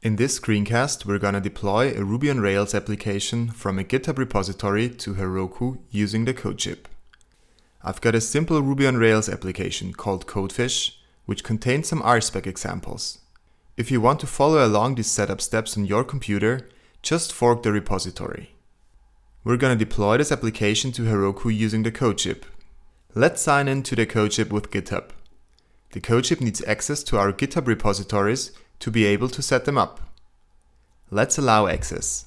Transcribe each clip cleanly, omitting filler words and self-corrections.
In this screencast, we're gonna deploy a Ruby on Rails application from a GitHub repository to Heroku using the CodeShip. I've got a simple Ruby on Rails application called Codefish, which contains some RSpec examples. If you want to follow along these setup steps on your computer, just fork the repository. We're gonna deploy this application to Heroku using the CodeShip. Let's sign in to the CodeShip with GitHub. The CodeShip needs access to our GitHub repositories to be able to set them up. Let's allow access.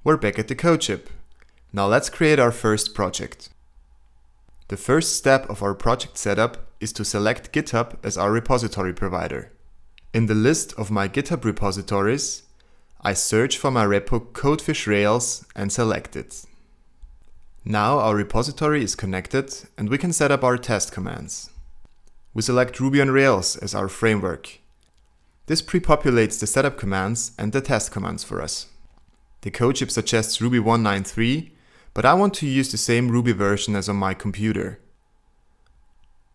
We're back at the CodeShip. Now let's create our first project. The first step of our project setup is to select GitHub as our repository provider. In the list of my GitHub repositories, I search for my repo Codefish Rails and select it. Now our repository is connected and we can set up our test commands. We select Ruby on Rails as our framework. This pre-populates the setup commands and the test commands for us. The CodeShip suggests Ruby 193, but I want to use the same Ruby version as on my computer.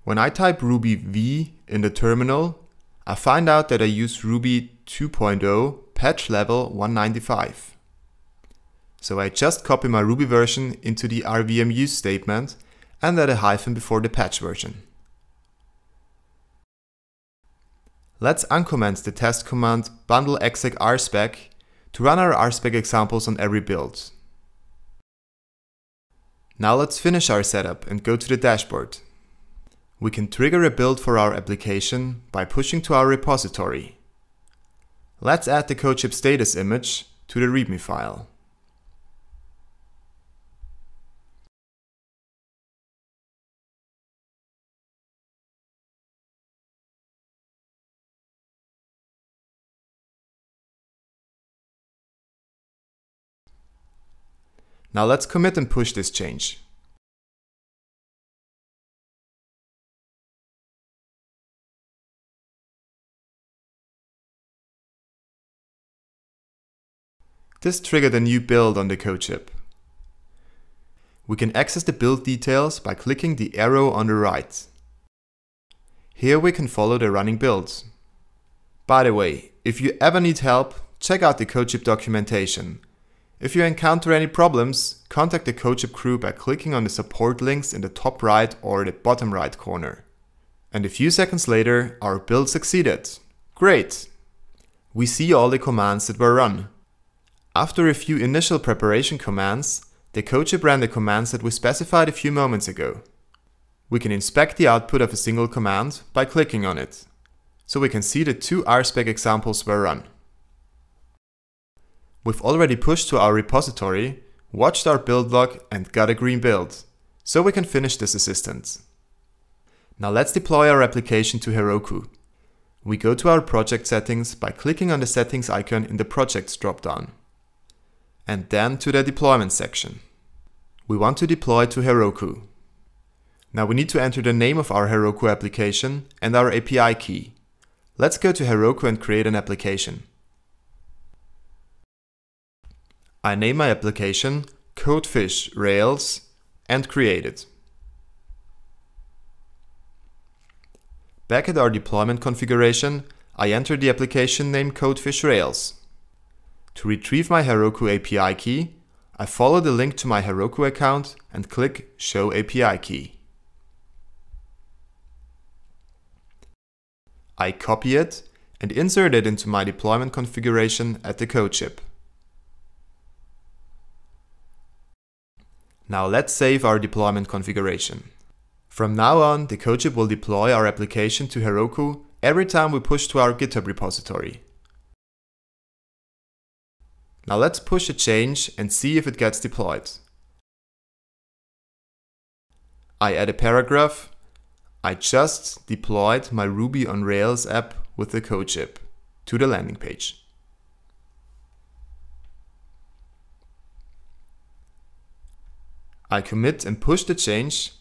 When I type Ruby V in the terminal, I find out that I use Ruby 2.0 patch level 195. So I just copy my Ruby version into the rvmu statement and add a hyphen before the patch version. Let's uncomment the test command bundle exec rspec to run our rspec examples on every build. Now let's finish our setup and go to the dashboard. We can trigger a build for our application by pushing to our repository. Let's add the CodeShip status image to the README file. Now let's commit and push this change. This triggered a new build on the CodeShip. We can access the build details by clicking the arrow on the right. Here we can follow the running builds. By the way, if you ever need help, check out the CodeShip documentation. If you encounter any problems, contact the CodeShip crew by clicking on the support links in the top right or the bottom right corner. And a few seconds later, our build succeeded. Great! We see all the commands that were run. After a few initial preparation commands, the CodeShip ran the commands that we specified a few moments ago. We can inspect the output of a single command by clicking on it, so we can see the two rspec examples were run. We've already pushed to our repository, watched our build log and got a green build, so we can finish this assistant. Now let's deploy our application to Heroku. We go to our project settings by clicking on the settings icon in the projects dropdown, and then to the deployment section. We want to deploy to Heroku. Now we need to enter the name of our Heroku application and our API key. Let's go to Heroku and create an application. I name my application Codefish Rails and create it. Back at our deployment configuration, I enter the application name Codefish Rails. To retrieve my Heroku API key, I follow the link to my Heroku account and click Show API Key. I copy it and insert it into my deployment configuration at the CodeShip. Now let's save our deployment configuration. From now on, the CodeShip will deploy our application to Heroku every time we push to our GitHub repository. Now let's push a change and see if it gets deployed. I add a paragraph. I just deployed my Ruby on Rails app with the CodeShip to the landing page. I commit and push the change,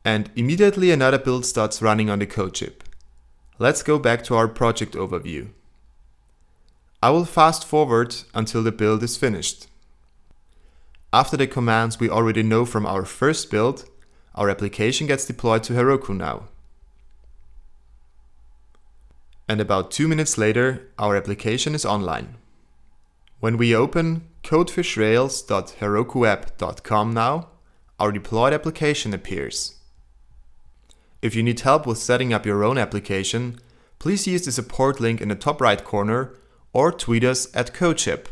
and immediately another build starts running on the CodeShip. Let's go back to our project overview. I will fast forward until the build is finished. After the commands we already know from our first build, Our application gets deployed to Heroku now. And about 2 minutes later, our application is online. When we open codefishrails.herokuapp.com now, our deployed application appears. If you need help with setting up your own application, please use the support link in the top right corner or tweet us at CodeShip.